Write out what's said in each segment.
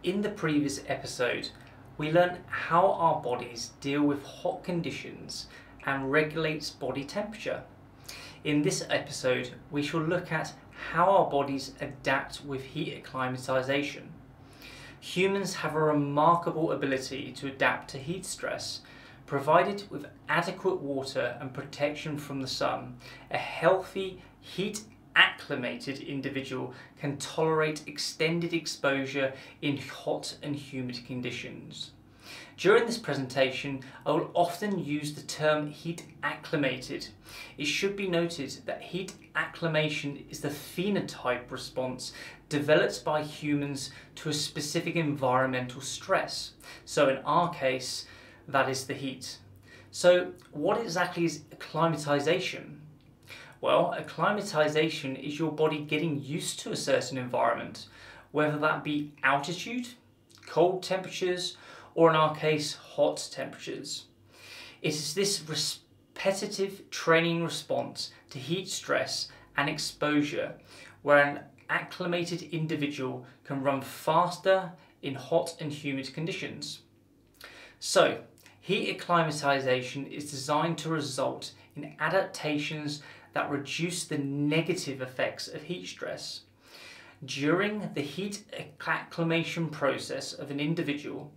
In the previous episode, we learned how our bodies deal with hot conditions and regulates body temperature. In this episode, we shall look at how our bodies adapt with heat acclimatization. Humans have a remarkable ability to adapt to heat stress. Provided with adequate water and protection from the sun, a healthy, heat-acclimated individual can tolerate extended exposure in hot and humid conditions. During this presentation, I will often use the term heat acclimated. It should be noted that heat acclimation is the phenotype response developed by humans to a specific environmental stress. So in our case, that is the heat. So what exactly is acclimatization? Well, acclimatization is your body getting used to a certain environment, whether that be altitude, cold temperatures, or in our case, hot temperatures. It is this repetitive training response to heat stress and exposure where an acclimated individual can run faster in hot and humid conditions. So, heat acclimatization is designed to result in adaptations that reduce the negative effects of heat stress. During the heat acclimation process of an individual,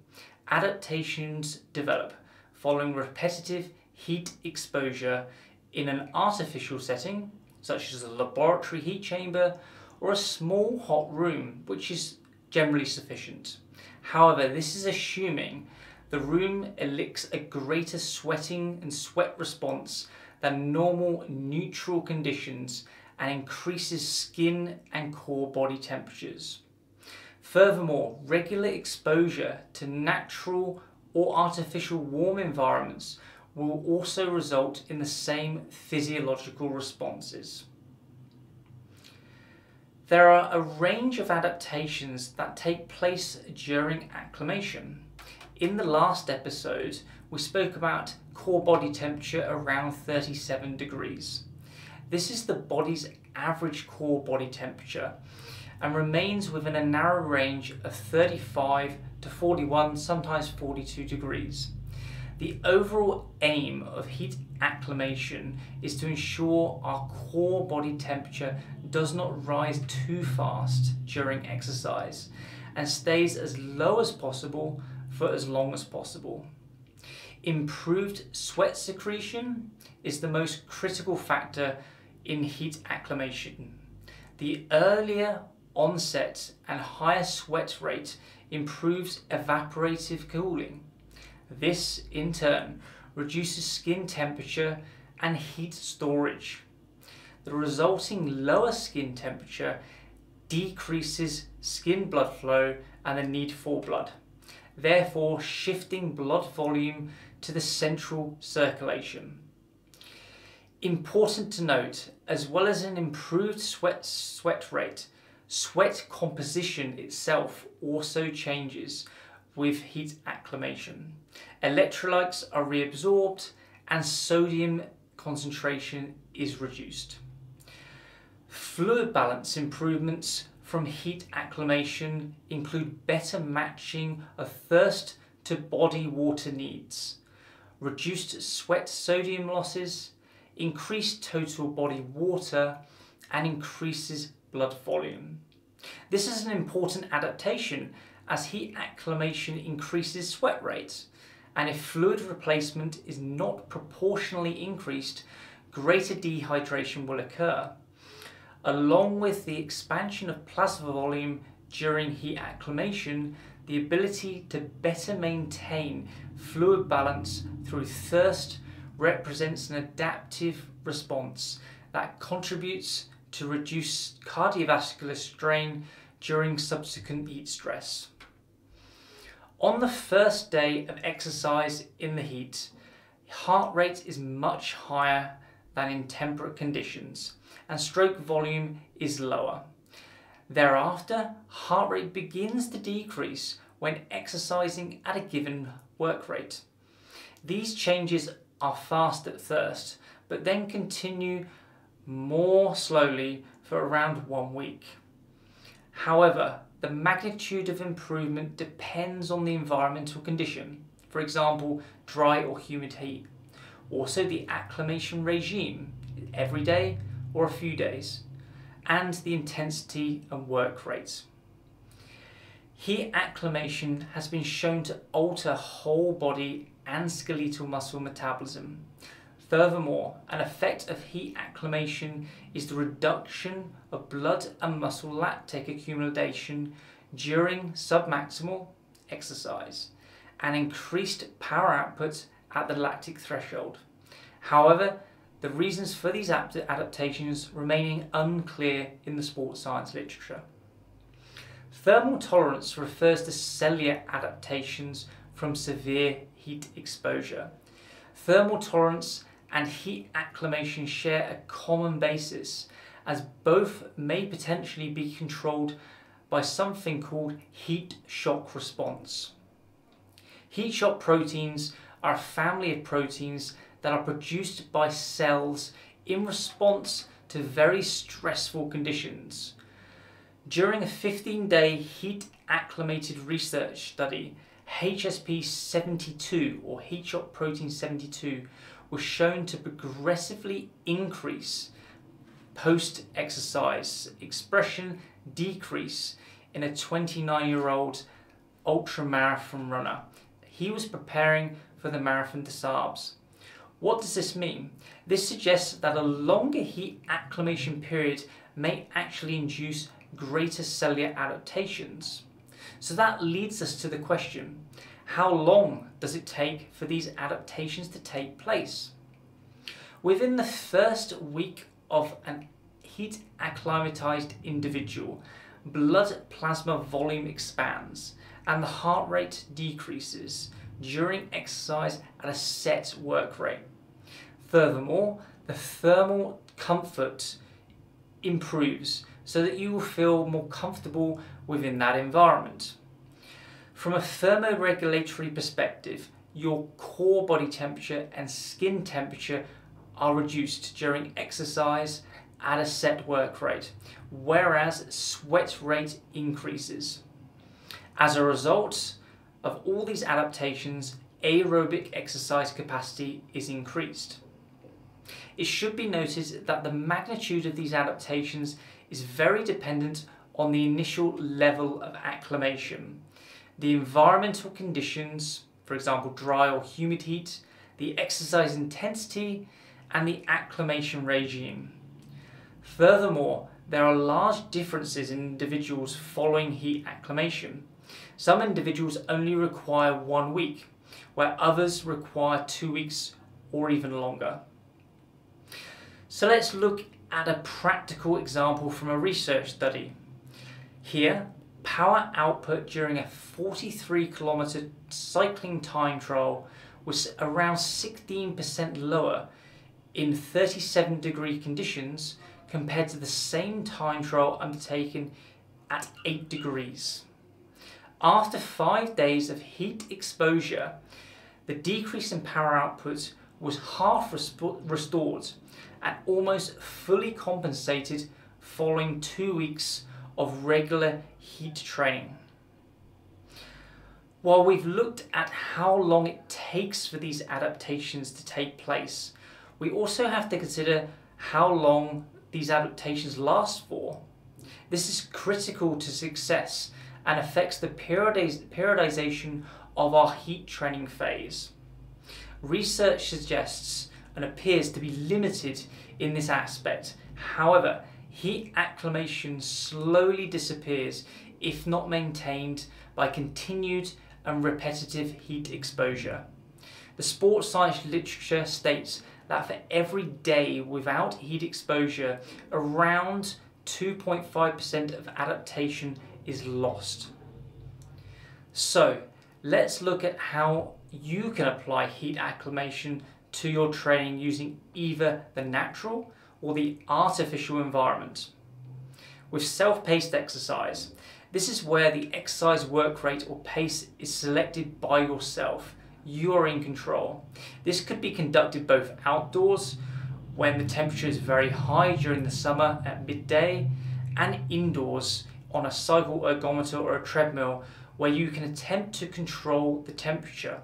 adaptations develop following repetitive heat exposure in an artificial setting, such as a laboratory heat chamber or a small hot room, which is generally sufficient. However, this is assuming the room elicits a greater sweating and sweat response than normal neutral conditions and increases skin and core body temperatures. Furthermore, regular exposure to natural or artificial warm environments will also result in the same physiological responses. There are a range of adaptations that take place during acclimation. In the last episode, we spoke about core body temperature around 37 degrees. This is the body's average core body temperature and remains within a narrow range of 35 to 41, sometimes 42 degrees. The overall aim of heat acclimation is to ensure our core body temperature does not rise too fast during exercise and stays as low as possible for as long as possible. Improved sweat secretion is the most critical factor in heat acclimation. The earlier onset and higher sweat rate improves evaporative cooling. This, in turn, reduces skin temperature and heat storage. The resulting lower skin temperature decreases skin blood flow and the need for blood, therefore shifting blood volume to the central circulation. Important to note, as well as an improved sweat rate, sweat composition itself also changes with heat acclimation. Electrolytes are reabsorbed and sodium concentration is reduced. Fluid balance improvements from heat acclimation include better matching of thirst to body water needs, reduced sweat sodium losses, increased total body water, and increases blood volume. This is an important adaptation as heat acclimation increases sweat rates, and if fluid replacement is not proportionally increased, greater dehydration will occur. Along with the expansion of plasma volume during heat acclimation, the ability to better maintain fluid balance through thirst represents an adaptive response that contributes to reduce cardiovascular strain during subsequent heat stress. On the first day of exercise in the heat, heart rate is much higher than in temperate conditions, and stroke volume is lower. Thereafter, heart rate begins to decrease when exercising at a given work rate. These changes are fast at first, but then continue more slowly for around 1 week. However, the magnitude of improvement depends on the environmental condition, for example, dry or humid heat. Also the acclimation regime, every day or a few days, and the intensity and work rates. Heat acclimation has been shown to alter whole body and skeletal muscle metabolism. Furthermore, an effect of heat acclimation is the reduction of blood and muscle lactate accumulation during submaximal exercise and increased power output at the lactic threshold. However, the reasons for these adaptations remaining unclear in the sports science literature. Thermal tolerance refers to cellular adaptations from severe heat exposure. Thermal tolerance and heat acclimation share a common basis, as both may potentially be controlled by something called heat shock response. Heat shock proteins are a family of proteins that are produced by cells in response to very stressful conditions. During a 15-day heat acclimated research study, HSP72 or heat shock protein 72 was shown to progressively increase post-exercise expression decrease in a 29-year-old ultra-marathon runner. He was preparing for the Marathon des Sables. What does this mean? This suggests that a longer heat acclimation period may actually induce greater cellular adaptations. So that leads us to the question, how long does it take for these adaptations to take place? Within the first week of an heat acclimatized individual, blood plasma volume expands and the heart rate decreases during exercise at a set work rate. Furthermore, the thermal comfort improves so that you will feel more comfortable within that environment. From a thermoregulatory perspective, your core body temperature and skin temperature are reduced during exercise at a set work rate, whereas sweat rate increases. As a result of all these adaptations, aerobic exercise capacity is increased. It should be noted that the magnitude of these adaptations is very dependent on the initial level of acclimation, the environmental conditions, for example dry or humid heat, the exercise intensity, and the acclimation regime. Furthermore, there are large differences in individuals following heat acclimation. Some individuals only require 1 week, where others require 2 weeks or even longer. So let's look at a practical example from a research study. Here, power output during a 43-kilometer cycling time trial was around 16% lower in 37-degree conditions compared to the same time trial undertaken at 8 degrees. After 5 days of heat exposure, the decrease in power output was half restored and almost fully compensated following 2 weeks of regular heat training. While we've looked at how long it takes for these adaptations to take place, we also have to consider how long these adaptations last for. This is critical to success and affects the periodization of our heat training phase. Research suggests and appears to be limited in this aspect. However, heat acclimation slowly disappears if not maintained by continued and repetitive heat exposure. The sports science literature states that for every day without heat exposure, around 2.5% of adaptation is lost. So let's look at how you can apply heat acclimation to your training using either the natural or the artificial environment. With self-paced exercise, this is where the exercise work rate or pace is selected by yourself. You are in control. This could be conducted both outdoors when the temperature is very high during the summer at midday and indoors on a cycle ergometer or a treadmill where you can attempt to control the temperature.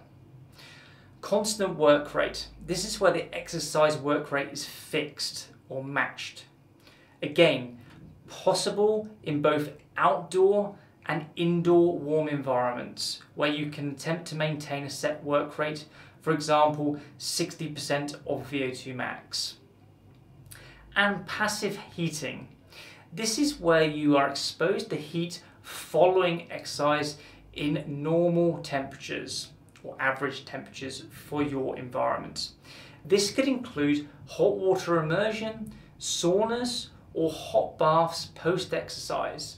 Constant work rate. This is where the exercise work rate is fixed or matched. Again, possible in both outdoor and indoor warm environments where you can attempt to maintain a set work rate, for example 60% of VO2 max. And passive heating. This is where you are exposed to heat following exercise in normal temperatures or average temperatures for your environment. This could include hot water immersion, saunas, or hot baths post-exercise.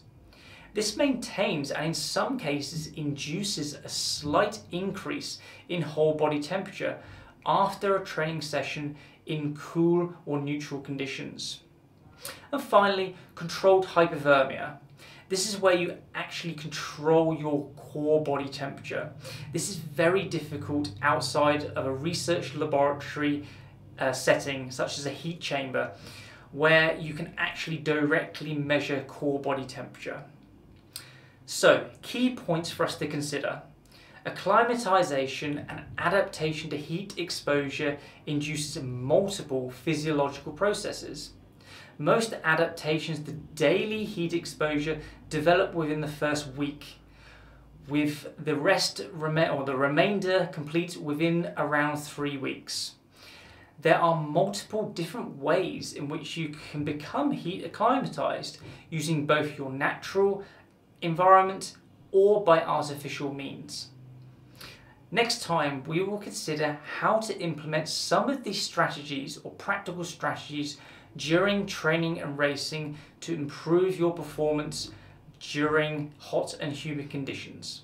This maintains and in some cases induces a slight increase in whole body temperature after a training session in cool or neutral conditions. And finally, controlled hypothermia. This is where you actually control your core body temperature. This is very difficult outside of a research laboratory setting, such as a heat chamber, where you can actually directly measure core body temperature. So, key points for us to consider. Acclimatization and adaptation to heat exposure induces multiple physiological processes. Most adaptations to daily heat exposure develop within the first week, with the remainder complete within around 3 weeks. There are multiple different ways in which you can become heat acclimatized, using both your natural environment or by artificial means. Next time, we will consider how to implement some of these strategies or practical strategies during training and racing to improve your performance during hot and humid conditions.